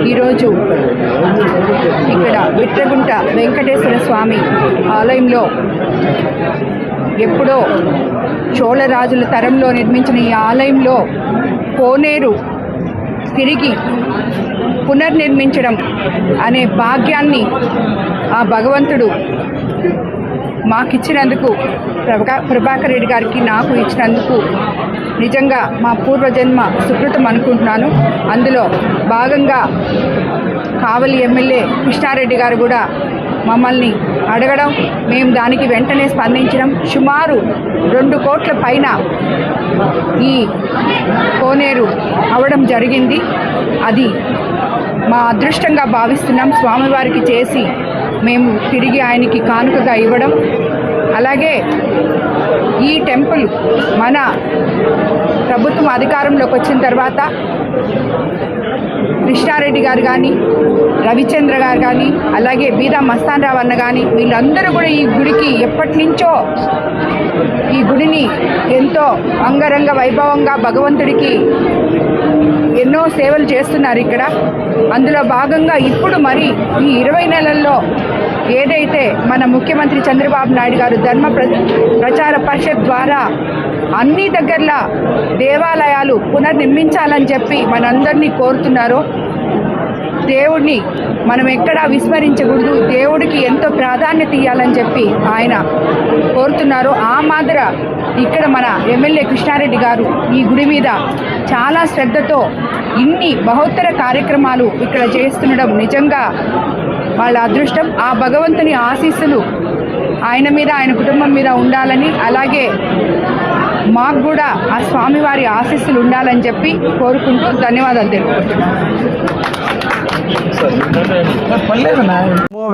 ఈరోజు ఇక్కడ విట్రగుంట వెంకటేశ్వర స్వామి ఆలయంలో ఎప్పుడో చోళరాజుల తరంలో నిర్మించిన ఈ ఆలయంలో కోనేరు తిరిగి పునర్నిర్మించడం అనే భాగ్యాన్ని ఆ భగవంతుడు మాకిచ్చినందుకు, ప్రభాకర్ రెడ్డి గారికి నాకు ఇచ్చినందుకు నిజంగా మా పూర్వజన్మ సుకృతం అనుకుంటున్నాను. అందులో భాగంగా కావలి ఎమ్మెల్యే కృష్ణారెడ్డి గారు కూడా మమ్మల్ని అడగడం, మేము దానికి వెంటనే స్పందించడం, సుమారు 2 కోట్ల పైన ఈ కోనేరు అవడం జరిగింది. అది మా అదృష్టంగా భావిస్తున్నాం. స్వామివారికి చేసి మేము తిరిగి ఆయనకి కానుకగా ఇవ్వడం. అలాగే ఈ టెంపుల్ మన ప్రభుత్వం అధికారంలోకి వచ్చిన తర్వాత కృష్ణారెడ్డి గారు కానీ, రవిచంద్ర గారు కానీ, అలాగే బీదా మస్తాన్ రావు అన్న కానీ, వీళ్ళందరూ కూడా ఈ గుడికి ఎప్పటి నుంచో ఈ గుడిని ఎంతో అంగరంగ వైభవంగా భగవంతుడికి ఎన్నో సేవలు చేస్తున్నారు ఇక్కడ. అందులో భాగంగా ఇప్పుడు మరి ఈ 20 నెలల్లో ఏదైతే మన ముఖ్యమంత్రి చంద్రబాబు నాయుడు గారు ధర్మ ప్రచార పరిషత్ ద్వారా అన్ని దగ్గరలా దేవాలయాలు పునర్నిర్మించాలని చెప్పి మనందరినీ కోరుతున్నారో, దేవుడిని మనం ఎక్కడా విస్మరించకూడదు, దేవుడికి ఎంతో ప్రాధాన్యత ఇవ్వాలని చెప్పి ఆయన కోరుతున్నారు. ఆ మాదిర ఇక్కడ మన ఎమ్మెల్యే కృష్ణారెడ్డి గారు ఈ గుడి మీద చాలా శ్రద్ధతో ఇన్ని బహుత్తర కార్యక్రమాలు ఇక్కడ చేస్తుండడం నిజంగా వాళ్ళ అదృష్టం. ఆ భగవంతుని ఆశీస్సులు ఆయన మీద, ఆయన కుటుంబం మీద ఉండాలని, అలాగే మాకు కూడా ఆ స్వామివారి ఆశీస్సులు ఉండాలని చెప్పి కోరుకుంటూ ధన్యవాదాలు తెలుపుకుంటున్నాను.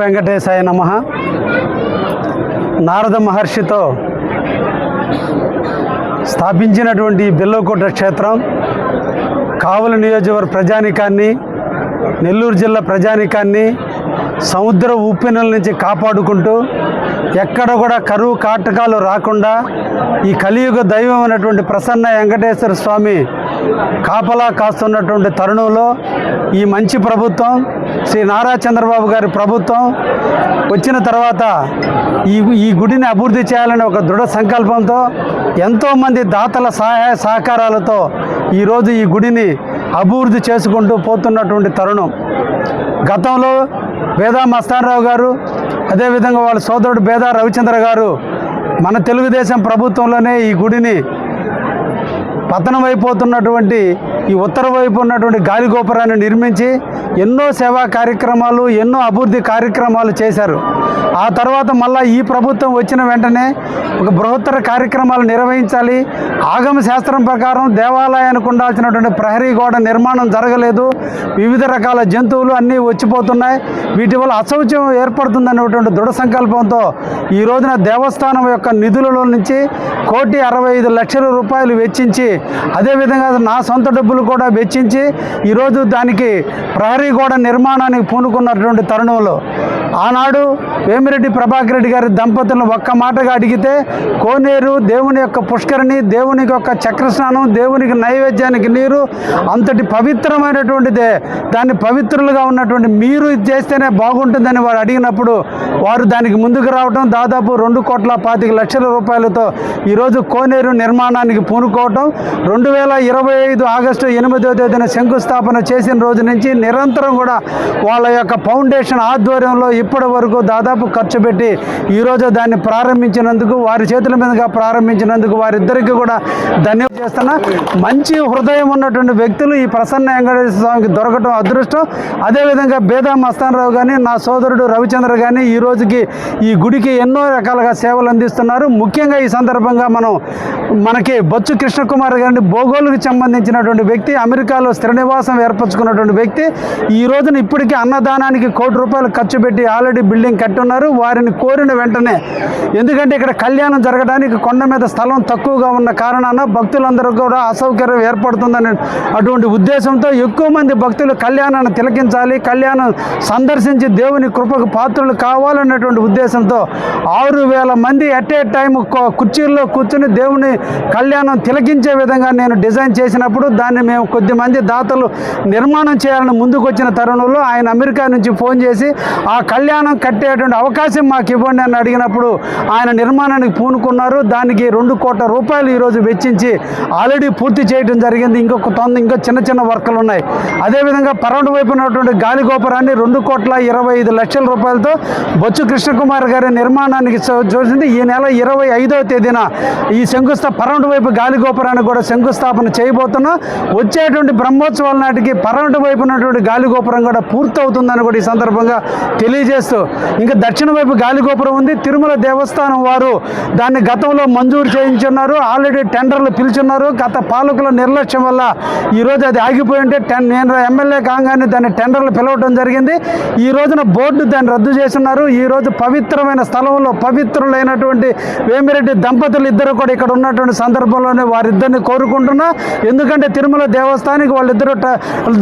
వెంకటేశాయ నమః. నారద మహర్షితో స్థాపించినటువంటి బెల్లకోట క్షేత్రం కావలి నియోజకవర్గ ప్రజానికాన్ని, నెల్లూరు జిల్లా ప్రజానికాన్ని సముద్ర ఉప్పెనల నుంచి కాపాడుకుంటూ ఎక్కడ కూడా కరువు కాటకాలు రాకుండా ఈ కలియుగ దైవం అయినటువంటి ప్రసన్న వెంకటేశ్వర స్వామి కాపలా కాస్తున్నటువంటి తరుణంలో ఈ మంచి ప్రభుత్వం, శ్రీ నారా చంద్రబాబు గారి ప్రభుత్వం వచ్చిన తర్వాత ఈ గుడిని అభివృద్ధి చేయాలని ఒక దృఢ సంకల్పంతో ఎంతోమంది దాతల సహాయ సహకారాలతో ఈరోజు ఈ గుడిని అభివృద్ధి చేసుకుంటూ పోతున్నటువంటి తరుణం. గతంలో బేదా మస్తాన్ రావు గారు, అదేవిధంగా వాళ్ళ సోదరుడు బేదా రవిచంద్ర గారు మన తెలుగుదేశం ప్రభుత్వంలోనే ఈ గుడిని పతనమైపోతున్నటువంటి ఈ ఉత్తర వైపు ఉన్నటువంటి గాలి గోపురాన్ని నిర్మించి ఎన్నో సేవా కార్యక్రమాలు, ఎన్నో అభివృద్ధి కార్యక్రమాలు చేశారు. ఆ తర్వాత మళ్ళీ ఈ ప్రభుత్వం వచ్చిన వెంటనే ఒక బృహత్తర కార్యక్రమాలు నిర్వహించాలి. ఆగమ శాస్త్రం ప్రకారం దేవాలయానికి ఉండాల్సినటువంటి ప్రహరీ గోడ నిర్మాణం జరగలేదు. వివిధ రకాల జంతువులు అన్నీ వచ్చిపోతున్నాయి. వీటి వల్ల అశౌచం ఏర్పడుతుందనేటువంటి దృఢ సంకల్పంతో ఈ రోజున దేవస్థానం యొక్క నిధులలో నుంచి 1,65,00,000 రూపాయలు వెచ్చించి, అదేవిధంగా నా సొంత డబ్బులు కూడా వెచ్చించి ఈరోజు దానికి ప్రహరీ గోడ నిర్మాణానికి పూనుకున్నటువంటి తరుణంలో ఆనాడు వేమిరెడ్డి ప్రభాకర్ రెడ్డి గారి దంపతులను ఒక్క మాటగా అడిగితే కోనేరు దేవుని యొక్క పుష్కరిణి, దేవునికి యొక్క చక్రస్నానం, దేవునికి నైవేద్యానికి నీరు అంతటి పవిత్రమైనటువంటిదే. దాన్ని పవిత్రులుగా ఉన్నటువంటి మీరు ఇది చేస్తేనే బాగుంటుందని వారు అడిగినప్పుడు వారు దానికి ముందుకు రావడం, దాదాపు 2,25,00,000 రూపాయలతో ఈరోజు కోనేరు నిర్మాణానికి పూనుకోవటం, 2025 ఆగస్టు 8వ తేదీన శంకుస్థాపన చేసిన రోజు నుంచి నిరంతరం కూడా వాళ్ళ యొక్క ఫౌండేషన్ ఆధ్వర్యంలో ఇప్పటి వరకు దాదాపు ఖర్చు పెట్టి ఈరోజు దాన్ని ప్రారంభించినందుకు, వారి చేతుల మీదుగా ప్రారంభించినందుకు వారిద్దరికీ కూడా ధన్యవాదాలు చేస్తున్నా. మంచి హృదయం ఉన్నటువంటి వ్యక్తులు ఈ ప్రసన్న వెంకటేశ్వర స్వామికి దొరకటం అదృష్టం. అదేవిధంగా బేదా మస్తాన్ రావు కానీ, నా సోదరుడు రవిచంద్ర కానీ ఈ రోజుకి ఈ గుడికి ఎన్నో రకాలుగా సేవలు అందిస్తున్నారు. ముఖ్యంగా ఈ సందర్భంగా మనకి బొచ్చు కృష్ణకుమార్ గారిని బోగోలుకి సంబంధించినటువంటి వ్యక్తి, అమెరికాలో స్థిర నివాసం ఏర్పరచుకున్నటువంటి వ్యక్తి ఈ రోజున ఇప్పటికీ అన్నదానానికి 1,00,00,000 రూపాయలు ఖర్చు పెట్టి ఆల్రెడీ బిల్డింగ్ కట్టున్నారు. వారిని కోరిన వెంటనే, ఎందుకంటే ఇక్కడ కళ్యాణం జరగడానికి కొండ మీద స్థలం తక్కువగా ఉన్న కారణాన భక్తులందరూ కూడా అసౌకర్యం ఏర్పడుతుందనే అటువంటి ఉద్దేశంతో ఎక్కువ మంది భక్తులు కళ్యాణాన్ని తిలకించాలి, కళ్యాణం సందర్శించి దేవుని కృపకు పాత్రలు కావాలన్నటువంటి ఉద్దేశంతో 6,000 మంది అట్ ఏ టైం కుర్చీల్లో కూర్చుని దేవుని కళ్యాణం తిలకించే విధంగా నేను డిజైన్ చేసినప్పుడు దాన్ని మేము కొద్దిమంది దాతలు నిర్మాణం చేయాలని ముందుకు వచ్చిన తరుణంలో ఆయన అమెరికా నుంచి ఫోన్ చేసి ఆ కళ్యాణం కట్టేటువంటి అవకాశం మాకు ఇవ్వండి అని అడిగినప్పుడు ఆయన నిర్మాణానికి పూనుకున్నారు. దానికి 2 కోట్ల రూపాయలు ఈరోజు వెచ్చించి ఆల్రెడీ పూర్తి చేయడం జరిగింది. ఇంకా చిన్న చిన్న వర్కులు ఉన్నాయి. అదేవిధంగా పరమటి వైపు ఉన్నటువంటి గాలిగోపురాన్ని 2,25,00,000 రూపాయలతో బొచ్చు కృష్ణకుమార్ గారి నిర్మాణానికి చూసింది. ఈ నెల 25వ తేదీన ఈ పరమటి వైపు గాలిగోపురాన్ని కూడా శంకుస్థాపన చేయబోతున్నాం. వచ్చేటువంటి బ్రహ్మోత్సవాల నాటికి పరమటి వైపు ఉన్నటువంటి గాలిగోపురం కూడా పూర్తవుతుందని కూడా ఈ సందర్భంగా తెలియజేస్తూ, ఇంకా దక్షిణ వైపు గాలిగోపురం ఉంది. తిరుమల దేవస్థానం వారు దాన్ని గతంలో మంజూరు చేయించున్నారు. ఆల్రెడీ టెండర్లు పిలుచున్నారు. గత పాలకుల నిర్లక్ష్యం వల్ల ఈరోజు అది ఆగిపోయి ఉంటే నేను ఎమ్మెల్యే కాగానే దాన్ని టెండర్లు పిలవడం జరిగింది. ఈ రోజున బోర్డు దాన్ని రద్దు చేస్తున్నారు. ఈరోజు పవిత్రమైన స్థలంలో పవిత్రులైనటువంటి వేమిరెడ్డి దంపతులు ఇద్దరు కూడా ఇక్కడ ఉన్నటువంటి సందర్భంలోనే వారిద్దరిని కోరుకుంటున్నా. ఎందుకంటే తిరుమల దేవస్థానానికి వాళ్ళిద్దరూ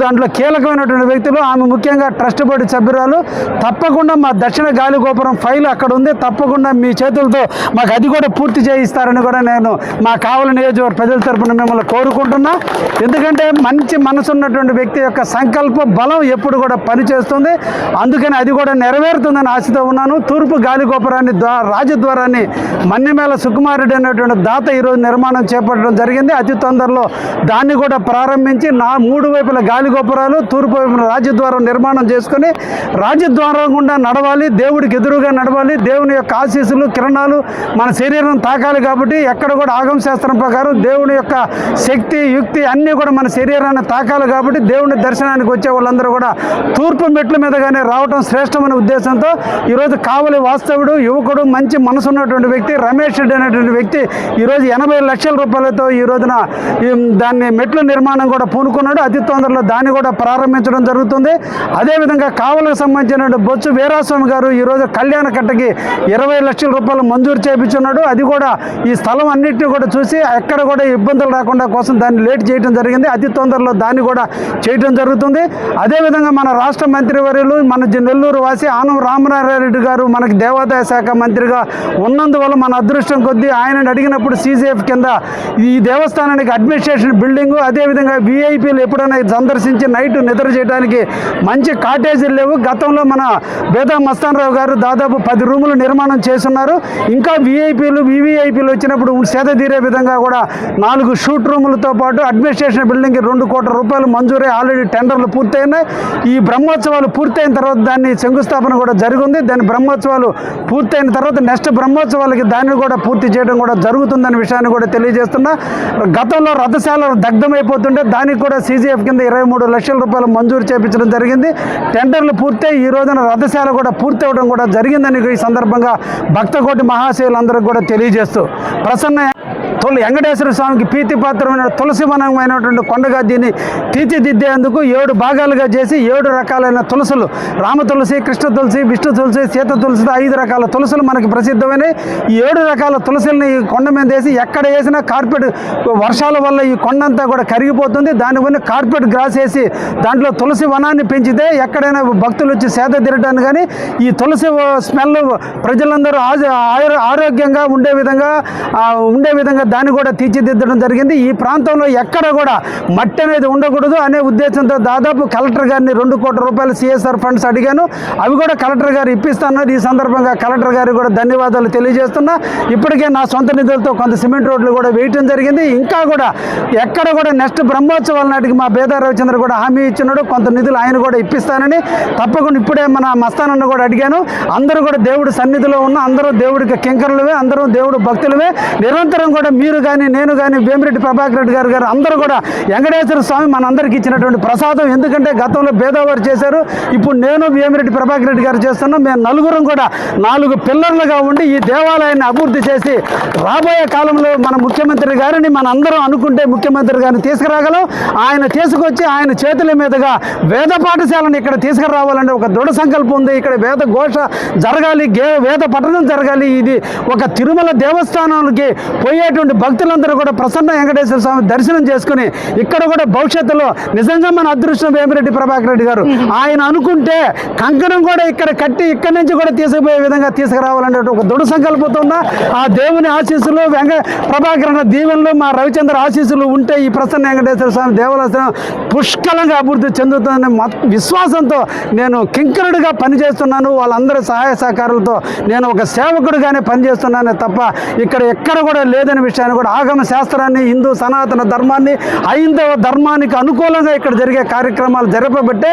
దాంట్లో కీలకమైనటువంటి వ్యక్తులు. ఆమె ముఖ్యంగా ట్రస్ట్ బోర్డు సభ్యురాలు. తప్పకుండా మా దక్షిణ గాలిగోపురం ఫైల్ అక్కడ ఉంది. తప్పకుండా మీ చేతులతో మాకు అది కూడా పూర్తి చేయిస్తారని కూడా నేను మా కావలి నియోజకవర్గ ప్రజల తరపున మిమ్మల్ని కోరుకుంటున్నా. ఎందుకంటే మంచి మనసు ఉన్నటువంటి వ్యక్తి యొక్క సంకల్ప బలం ఎప్పుడు కూడా పనిచేస్తుంది. అందుకని అది కూడా నెరవేరుతుందని ఆశతో ఉన్నాను. తూర్పు గాలిగోపురాన్ని రాజద్వారాన్ని మన్నిమేల సుకుమారెడ్డి అనేటువంటి దాత ఈరోజు నిర్మాణం చేపట్టడం జరిగింది. అతి తొందరలో దాన్ని కూడా ప్రారంభించి 3 వైపుల గాలిగోపురాలు, తూర్పు వైపున రాజద్వారం నిర్మాణం చేసుకుని రాజద్వారం గుండా నడవాలి, దేవుడికి ఎదురుగా నడవాలి. దేవుని యొక్క ఆశీస్సులు కిరణాలు మన శరీరం తాకాలి. కాబట్టి ఎక్కడ కూడా ఆగమ శాస్త్రం ప్రకారం దేవుని యొక్క శక్తి యుక్తి అన్నీ కూడా మన శరీరాన్ని తాకాలి. కాబట్టి దేవుని దర్శనానికి వచ్చే వాళ్ళందరూ కూడా తూర్పు మెట్ల మీదగానే రావడం శ్రేష్టమైన ఉద్దేశంతో ఈరోజు కావలి వాస్తవుడు, యువకుడు, మంచి మనసు ఉన్నటువంటి వ్యక్తి రమేష్ రెడ్డి అనేటువంటి వ్యక్తి ఈరోజు 80 లక్షల రూపాయలతో ఈ రోజున దాన్ని మెట్ల నిర్మాణం కూడా పూనుకున్నాడు. అతి తొందరలో దాన్ని కూడా ప్రారంభించడం జరుగుతుంది. అదేవిధంగా కావలికి సంబంధించిన బొచ్చు వీరాస్వామి గారు ఈరోజు కళ్యాణ కట్టకి 20 లక్షల రూపాయలు మంజూరు చేయించున్నాడు. అది కూడా ఈ స్థలం అన్నింటినీ కూడా చూసి ఎక్కడ కూడా ఇబ్బందులు రాకుండా కోసం దాన్ని లేట్ చేయడం జరిగింది. అతి తొందరలో దాన్ని కూడా చేయడం జరుగుతుంది. అదేవిధంగా మన రాష్ట్ర మంత్రివర్యులు మన నెల్లూరు వాసి ఆనం రామనారాయణ గారు మనకి దేవాదాయ శాఖ మంత్రిగా ఉన్నందువల్ల మన అదృష్టం కొద్దీ ఆయనని అడిగినప్పుడు CCF కింద ఈ దేవస్థానానికి అడ్మినిస్ట్రేషన్ బిల్డింగు, అదేవిధంగా VIPలు ఎప్పుడైనా సందర్శించి నైట్ నిద్ర చేయడానికి మంచి కాటేజీలు లేవు. గతంలో మన బేదా మస్తాన్ రావు గారు దాదాపు 10 రూములు నిర్మాణం చేస్తున్నారు. ఇంకా VIPలు VVIPలు వచ్చినప్పుడు సేద తీరే విధంగా కూడా 4 షూట్ రూములతో పాటు అడ్మినిస్ట్రేషన్ బిల్డింగ్కి 2 కోట్ల రూపాయలు మంజూరై ఆల్రెడీ టెండర్లు పూర్తయినాయి. ఈ బ్రహ్మోత్సవాలు పూర్తయిన తర్వాత దాన్ని శంకుస్థాపన కూడా జరిగింది. దాని బ్రహ్మోత్సవాలు పూర్తయిన తర్వాత నెక్స్ట్ బ్రహ్మోత్సవాలకి దాన్ని కూడా పూర్తి చేయడం కూడా జరుగుతుందనే విషయాన్ని కూడా తెలియజేస్తున్నా. గతంలో రథశాల దగ్ధమైపోతుంటే దానికి కూడా CCF కింద 23 లక్షల రూపాయలు మంజూరు చేయించడం జరిగింది. టెండర్లు పూర్తయి ఈ రోజున రథశాల కూడా పూర్తి అవ్వడం కూడా జరిగిందని ఈ సందర్భంగా భక్తకోటి మహాశయులందరికీ కూడా తెలియజేస్తూ ప్రసన్న వెంకటేశ్వర స్వామికి ప్రీతిపాత్రమైన తులసివనమైనటువంటి కొండగా దీన్ని తీర్చిదిద్దేందుకు 7 భాగాలుగా చేసి 7 రకాలైన తులసులు, రామ తులసి, కృష్ణ తులసి, విష్ణు తులసి, సీత తులసి, 5 రకాల తులసులు మనకి ప్రసిద్ధమైనవి. ఈ 7 రకాల తులసిల్ని ఈ కొండ మీద వేసి ఎక్కడ వేసినా కార్పెట్ వర్షాల వల్ల ఈ కొండంతా కూడా కరిగిపోతుంది. దానివల్ల కార్పెట్ గ్రాస్ వేసి దాంట్లో తులసి వనాన్ని పెంచితే ఎక్కడైనా భక్తులు వచ్చి సేద తీరటాన్ని కానీ ఈ తులసి స్మెల్ ప్రజలందరూ ఆరోగ్యంగా ఉండే విధంగా దాన్ని కూడా తీర్చిదిద్దడం జరిగింది. ఈ ప్రాంతంలో ఎక్కడ కూడా మట్టి అనేది ఉండకూడదు అనే ఉద్దేశంతో దాదాపు కలెక్టర్ గారిని 2 కోట్ల రూపాయలు CSR ఫండ్స్ అడిగాను. అవి కూడా కలెక్టర్ గారు ఇప్పిస్తున్నారు. ఈ సందర్భంగా కలెక్టర్ గారికి కూడా ధన్యవాదాలు తెలియజేస్తున్నా. ఇప్పటికే నా సొంత నిధులతో కొంత సిమెంట్ రోడ్లు కూడా వేయటం జరిగింది. ఇంకా కూడా ఎక్కడ కూడా నెక్స్ట్ బ్రహ్మోత్సవాల నాటికి మా బేదా రవిచంద్ర కూడా హామీ ఇచ్చినాడు. కొంత నిధులు ఆయన కూడా ఇప్పిస్తానని. తప్పకుండా ఇప్పుడే మన మస్తానన్న కూడా అడిగాను. అందరూ కూడా దేవుడి సన్నిధిలో ఉన్న అందరూ దేవుడికి కింకరులవే, అందరూ దేవుడు భక్తులవే. నిరంతరం కూడా మీరు కానీ నేను కానీ వేమిరెడ్డి ప్రభాకర్ రెడ్డి గారు అందరూ కూడా వెంకటేశ్వర స్వామి మనందరికీ ఇచ్చినటువంటి ప్రసాదం. ఎందుకంటే గతంలో భేదవారు చేశారు, ఇప్పుడు నేను వేమిరెడ్డి ప్రభాకర్ రెడ్డి గారు చేస్తున్నాం. మేము నలుగురం కూడా 4 పిల్లర్లుగా ఉండి ఈ దేవాలయాన్ని అభివృద్ధి చేసి రాబోయే కాలంలో మన ముఖ్యమంత్రి గారిని మన అందరం అనుకుంటే ముఖ్యమంత్రి గారిని తీసుకురాగలం. ఆయన తీసుకొచ్చి ఆయన చేతుల మీదుగా వేద పాఠశాలను ఇక్కడ తీసుకురావాలంటే ఒక దృఢ సంకల్పం ఉంది. ఇక్కడ వేద ఘోష జరగాలి, వేద పఠనం జరగాలి. ఇది ఒక తిరుమల దేవస్థానానికి పోయేటువంటి భక్తులందరూ కూడా ప్రసన్న వెంకటేశ్వర స్వామి దర్శనం చేసుకుని ఇక్కడ కూడా భవిష్యత్తులో నిజంగా మన అదృష్టం వేమిరెడ్డి ప్రభాకర్ రెడ్డి గారు ఆయన అనుకుంటే కంకణం కూడా ఇక్కడ కట్టి ఇక్కడి నుంచి కూడా తీసుకుపోయే విధంగా తీసుకురావాలంటే ఒక దృఢ సంకల్పంతో ఉన్న ఆ దేవుని ఆశీస్సులు ప్రభాకర్ అన్న దీవెనలు మా రవిచంద్ర ఆశీస్సులు ఉంటే ఈ ప్రసన్న వెంకటేశ్వర స్వామి దేవాలయం పుష్కలంగా అభివృద్ధి చెందుతుందనే విశ్వాసంతో నేను కింకరుడిగా పనిచేస్తున్నాను. వాళ్ళందరి సహాయ సహకారాలతో నేను ఒక సేవకుడిగానే పనిచేస్తున్నానే తప్ప ఇక్కడ ఎక్కడ కూడా లేదనే విషయాన్ని కూడా ఆగమ శాస్త్రాన్ని, హిందూ సనాతన ధర్మాన్ని, హైందవ ధర్మానికి అనుకూలంగా ఇక్కడ జరిగే కార్యక్రమాలు జరపబట్టే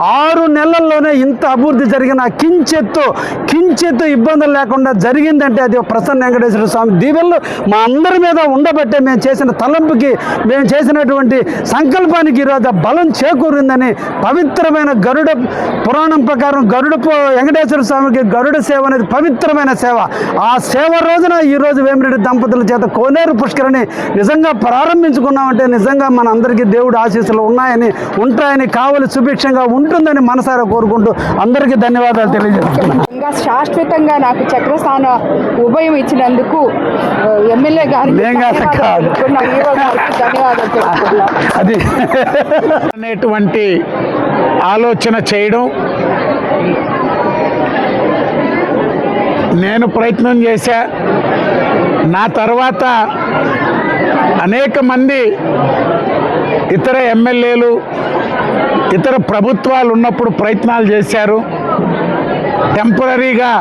6 నెలల్లోనే ఇంత అభివృద్ధి జరిగిన కించెత్తు ఇబ్బందులు లేకుండా జరిగిందంటే అది ప్రసన్న వెంకటేశ్వర స్వామి దీవెనలు మా అందరి మీద ఉండబట్టే మేము చేసిన తలంపుకి, మేము చేసినటువంటి సంకల్పానికి ఈరోజు బలం చేకూరిందని పవిత్రమైన గరుడ పురాణం ప్రకారం వెంకటేశ్వర స్వామికి గరుడ సేవ అనేది పవిత్రమైన సేవ. ఆ సేవ రోజున ఈరోజు వేమిరెడ్డి దంపతుల చేత కోనేరు పుష్కరిణి నిజంగా ప్రారంభించుకున్నామంటే నిజంగా మన అందరికీ దేవుడు ఆశీస్సులు ఉంటాయని కావలి సుభిక్షంగా ఉంటుందని మనసారా కోరుకుంటూ అందరికీ ధన్యవాదాలు తెలియజేస్తున్నాను. ఇంకా శాశ్వతంగా నాకు చక్రస్థాన ఉభయం ఇచ్చినందుకు ఎమ్మెల్యే గారికి ధన్యవాదాలు అది అనేటువంటి ఆలోచన చేయడం నేను ప్రయత్నం చేశా. నా తర్వాత అనేక మంది ఇతర ఎమ్మెల్యేలు, ఇతర ప్రభుత్వాలు ఉన్నప్పుడు ప్రయత్నాలు చేశారు. టెంపరీగా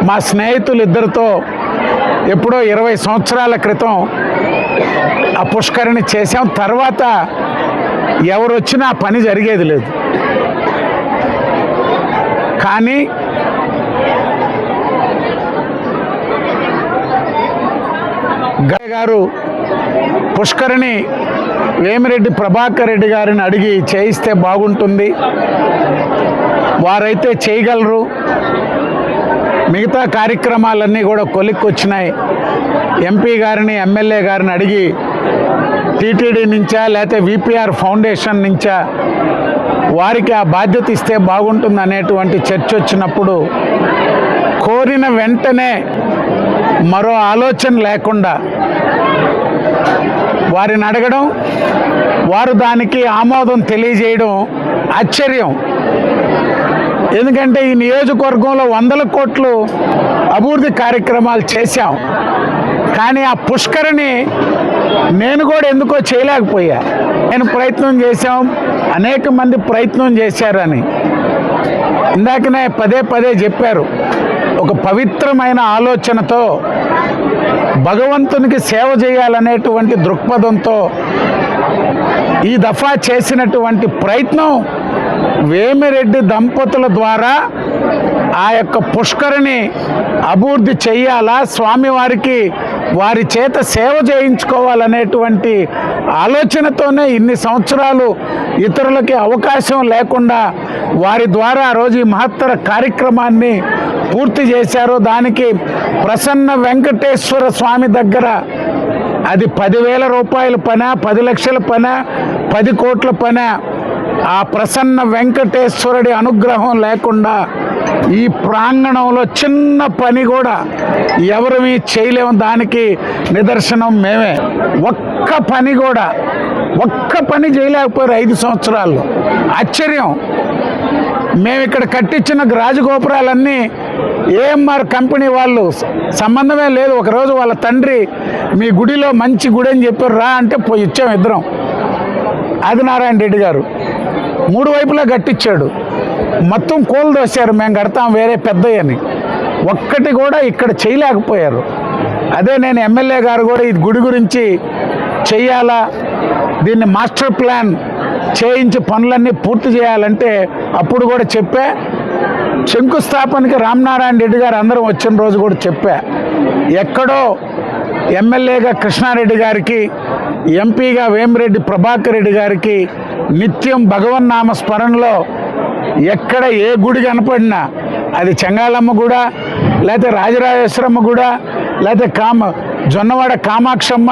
మా స్నేహితులు ఇద్దరితో ఎప్పుడో 20 సంవత్సరాల క్రితం ఆ పుష్కరిణి చేశాం. తర్వాత ఎవరు వచ్చినా పని జరిగేది లేదు. కానీ గారు పుష్కరిణి వేమిరెడ్డి ప్రభాకర్ రెడ్డి గారిని అడిగి చేయిస్తే బాగుంటుంది, వారైతే చేయగలరు. మిగతా కార్యక్రమాలన్నీ కూడా కొలిక్కొచ్చినాయి. ఎంపీ గారిని, ఎమ్మెల్యే గారిని అడిగి టీటీడీ నుంచా లేకపోతే విపిఆర్ ఫౌండేషన్ నుంచా వారికి ఆ బాధ్యత ఇస్తే బాగుంటుంది అనేటువంటి చర్చ వచ్చినప్పుడు కోరిన వెంటనే మరో ఆలోచన లేకుండా వారిని అడగడం, వారు దానికి ఆమోదం తెలియజేయడం ఆశ్చర్యం. ఎందుకంటే ఈ నియోజకవర్గంలో 100 కోట్లు అభివృద్ధి కార్యక్రమాలు చేశాం. కానీ ఆ పుష్కరిణి నేను కూడా ఎందుకో చేయలేకపోయా. నేను ప్రయత్నం చేశాం, అనేక మంది ప్రయత్నం చేశారని ఇందాకనే పదే చెప్పారు. ఒక పవిత్రమైన ఆలోచనతో భగవంతునికి సేవ చేయాలనేటువంటి దృక్పథంతో ఈ దఫా చేసినటువంటి ప్రయత్నం వేమిరెడ్డి దంపతుల ద్వారా ఆ యొక్క పుష్కరిణి అభివృద్ధి చెయ్యాలా, స్వామివారికి వారి చేత సేవ చేయించుకోవాలనేటువంటి ఆలోచనతోనే ఇన్ని సంవత్సరాలు ఇతరులకి అవకాశం లేకుండా వారి ద్వారా ఆ రోజు ఈ మహత్తర కార్యక్రమాన్ని పూర్తి చేశారు. దానికి ప్రసన్న వెంకటేశ్వర స్వామి దగ్గర అది 10,000 రూపాయల పనా, 10 లక్షల పనా, 10 కోట్ల పనా, ఆ ప్రసన్న వెంకటేశ్వరుడి అనుగ్రహం లేకుండా ఈ ప్రాంగణంలో చిన్న పని కూడా ఎవరిమీ చేయలేము. దానికి నిదర్శనం మేమే. ఒక్క పని చేయలేకపోయారు 5 సంవత్సరాల్లో. ఆశ్చర్యం. మేము ఇక్కడ కట్టించిన రాజగోపురాలన్నీ ఏఎంఆర్ కంపెనీ వాళ్ళు, సంబంధమే లేదు. ఒకరోజు వాళ్ళ తండ్రి మీ గుడిలో మంచి గుడి అని చెప్పారు, రా అంటే పోయి ఇచ్చాం ఇద్దరం. ఆదినారాయణ రెడ్డి గారు 3 వైపులా కట్టించాడు. మొత్తం కోలు దోశారు, మేము కడతాం వేరే పెద్దయ్యని. ఒక్కటి కూడా ఇక్కడ చేయలేకపోయారు. అదే నేను ఎమ్మెల్యే గారు కూడా ఈ గుడి గురించి చెయ్యాలా, దీన్ని మాస్టర్ ప్లాన్ చేయించి పనులన్నీ పూర్తి చేయాలంటే అప్పుడు కూడా చెప్పా. శంకుస్థాపనకి రామనారాయణ రెడ్డి గారు అందరం వచ్చిన రోజు కూడా చెప్పా. ఎక్కడో ఎమ్మెల్యేగా కృష్ణారెడ్డి గారికి, ఎంపీగా వేమిరెడ్డి ప్రభాకర్ రెడ్డి గారికి నిత్యం భగవన్నామ స్మరణలో ఎక్కడ ఏ గుడి కనపడినా, అది చెంగాళమ్మ గుడ, లేకపోతే రాజరాజేశ్వరమ్మ గుడ, లేకపోతే జొన్నవాడ కామాక్షమ్మ,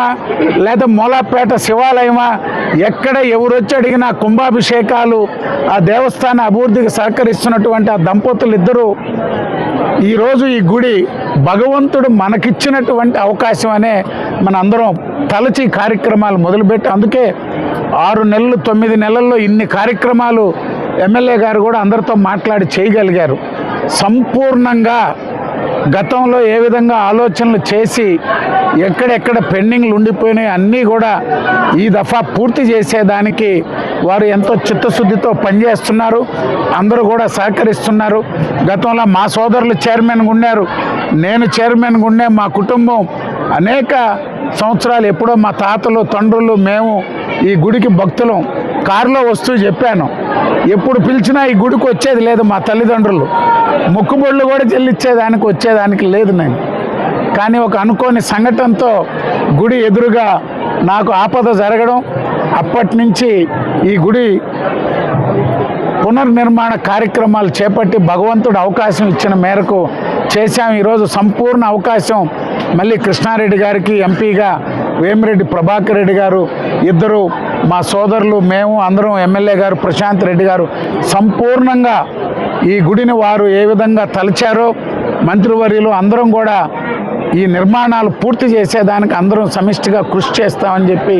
లేదా మూలాపేట శివాలయమా, ఎక్కడ ఎవరొచ్చి అడిగినా కుంభాభిషేకాలు, ఆ దేవస్థాన అభివృద్ధికి సహకరిస్తున్నటువంటి ఆ దంపతులు ఇద్దరు ఈరోజు ఈ గుడి భగవంతుడు మనకిచ్చినటువంటి అవకాశం అనే మనందరం తలచి కార్యక్రమాలు మొదలుపెట్టి, అందుకే 6 నెలలు 9 నెలల్లో ఇన్ని కార్యక్రమాలు ఎమ్మెల్యే గారు కూడా అందరితో మాట్లాడి చేయగలిగారు. సంపూర్ణంగా గతంలో ఏ విధంగా ఆలోచనలు చేసి ఎక్కడెక్కడ పెండింగ్లు ఉండిపోయినాయి అన్నీ కూడా ఈ దఫా పూర్తి చేసేదానికి వారు ఎంతో చిత్తశుద్ధితో పనిచేస్తున్నారు. అందరూ కూడా సహకరిస్తున్నారు. గతంలో మా సోదరులు చైర్మన్గా ఉన్నారు, నేను చైర్మన్గా ఉండే, మా కుటుంబం అనేక సంవత్సరాలు ఎప్పుడో మా తాతలు తండ్రులు మేము ఈ గుడికి భక్తులం. కారులో వస్తూ చెప్పాను, ఎప్పుడు పిలిచినా ఈ గుడికి వచ్చేది లేదు. మా తల్లిదండ్రులు మొక్కుబొళ్ళు కూడా చెల్లించేదానికి వచ్చేదానికి లేదు నేను. కానీ ఒక అనుకోని సంఘటనతో గుడి ఎదురుగా నాకు ఆపద జరగడం, అప్పటి నుంచి ఈ గుడి పునర్నిర్మాణ కార్యక్రమాలు చేపట్టి భగవంతుడు అవకాశం ఇచ్చిన మేరకు చేశాం. ఈరోజు సంపూర్ణ అవకాశం మళ్ళీ కృష్ణారెడ్డి గారికి, ఎంపీగా వేమిరెడ్డి ప్రభాకర్ రెడ్డి గారు ఇద్దరు, మా సోదరులు, మేము అందరం, ఎమ్మెల్యే గారు ప్రశాంత్ రెడ్డి గారు సంపూర్ణంగా ఈ గుడిని వారు ఏ విధంగా తలచారో మంత్రివర్యులు అందరం కూడా ఈ నిర్మాణాలు పూర్తి చేసేదానికి అందరం సమిష్టిగా కృషి చేస్తామని చెప్పి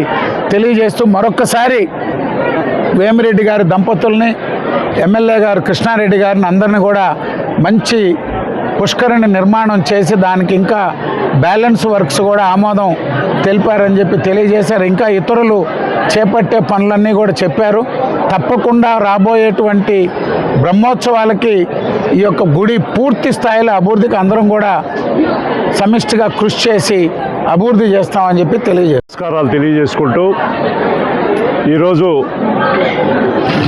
తెలియజేస్తూ మరొక్కసారి వేమిరెడ్డి గారి దంపతుల్ని, ఎమ్మెల్యే గారు కృష్ణారెడ్డి గారిని అందరిని కూడా మంచి పుష్కరిణి నిర్మాణం చేసి దానికి ఇంకా బ్యాలెన్స్ వర్క్స్ కూడా ఆమోదం తెలిపారని చెప్పి తెలియజేశారు. ఇంకా ఇతరులు చేపట్టే పనులన్నీ కూడా చెప్పారు. తప్పకుండా రాబోయేటువంటి బ్రహ్మోత్సవాలకి ఈ యొక్క గుడి పూర్తి స్థాయిలో అభివృద్ధికి అందరం కూడా సమిష్టిగా కృషి చేసి అభివృద్ధి చేస్తామని చెప్పి నమస్కారాలు తెలియజేసుకుంటూ ఈరోజు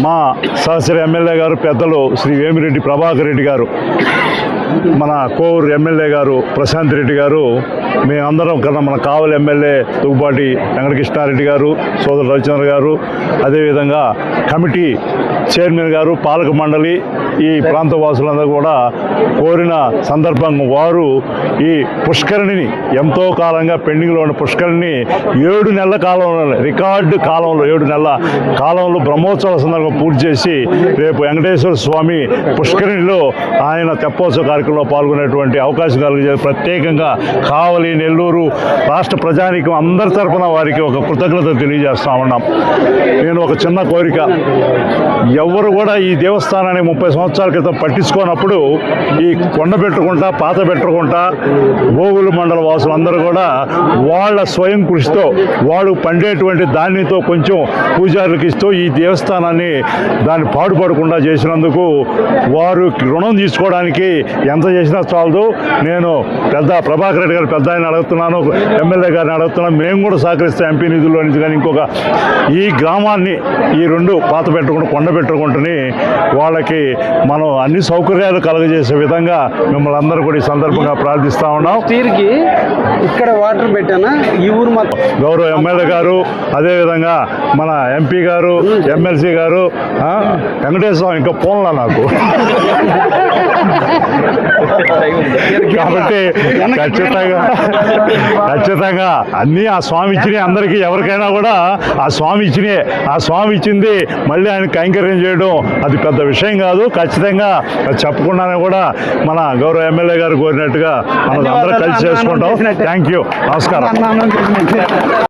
మా సహచర ఎమ్మెల్యే గారు పెద్దలు శ్రీ వేమిరెడ్డి ప్రభాకర్ రెడ్డి గారు, మన కోవూరు ఎమ్మెల్యే గారు ప్రశాంత్ రెడ్డి గారు, మేమందరం కన్నా మన కావలి ఎమ్మెల్యే తుగుపాటి వెంకటకృష్ణారెడ్డి గారు, సోదరు రవిచంద్ర గారు, అదేవిధంగా కమిటీ చైర్మన్ గారు, పాలక మండలి, ఈ ప్రాంత వాసులందరూ కూడా కోరిన సందర్భంగా వారు ఈ పుష్కరిణిని ఎంతో కాలంగా పెండింగ్లో ఉన్న పుష్కరిణిని 7 నెలల కాలంలో, రికార్డు కాలంలో 7 నెలల కాలంలో బ్రహ్మోత్సవాల సందర్భంగా పూర్తి చేసి రేపు వెంకటేశ్వర స్వామి పుష్కరిణిలో ఆయన తెప్పోత్సవ కార్యక్రమంలో పాల్గొనేటువంటి అవకాశం కలిగే ప్రత్యేకంగా కావలి, నెల్లూరు రాష్ట్ర ప్రజానీకం అందరి తరఫున వారికి ఒక కృతజ్ఞత తెలియజేస్తూ ఉన్నాం. నేను ఒక చిన్న కోరిక, ఎవరు కూడా ఈ దేవస్థానాన్ని 30 సంవత్సరాల క్రితం పట్టించుకోనప్పుడు ఈ కొండ పెట్టుకుంటా, పాత పెట్టుకుంటా భోగుల మండల వాసులందరూ కూడా వాళ్ళ స్వయం కృషితో వాళ్ళు పండేటువంటి ధాన్యంతో కొంచెం పూజారులకు ఇస్తూ ఈ దేవస్థానాన్ని దాన్ని పాడుపడకుండా చేసినందుకు వారు రుణం తీసుకోవడానికి ఎంత చేసినా చాలదు. నేను పెద్ద ప్రభాకర్ రెడ్డి గారు పెద్ద ఆయన అడుగుతున్నాను, ఎమ్మెల్యే గారిని అడుగుతున్నాను, మేము కూడా సహకరిస్తాం ఎంపీ నిధుల్లో నుంచి. కానీ ఇంకొక ఈ గ్రామాన్ని ఈ 2 పాత పెట్టుకుంటూ కొండ పెట్టుకుంటుని వాళ్ళకి మనం అన్ని సౌకర్యాలు కలుగజేసే విధంగా మిమ్మల్ని అందరూ కూడా ఈ సందర్భంగా ప్రార్థిస్తూ ఉన్నాం. తీరికి ఇక్కడ వాటర్ పెట్టానా ఈ ఊరు మొత్తం గౌరవ ఎమ్మెల్యే గారు, అదేవిధంగా మన ఎంపీ గారు, ఎమ్మెల్సీ గారు, వెంకటేశ్వర ఇంకా పోన్లా నాకు కాబట్టి ఖచ్చితంగా అన్నీ ఆ స్వామి ఇచ్చినాయి. అందరికీ ఎవరికైనా కూడా ఆ స్వామి ఇచ్చినాయి. ఆ స్వామి ఇచ్చింది మళ్ళీ ఆయన కైంకర్యం చేయడం అది పెద్ద విషయం కాదు. ఖచ్చితంగా చెప్పకుండానే కూడా మన గౌరవ ఎమ్మెల్యే గారు కోరినట్టుగా మనం అందరూ కలిసి చేసుకుంటాం. థ్యాంక్ యూ, నమస్కారం.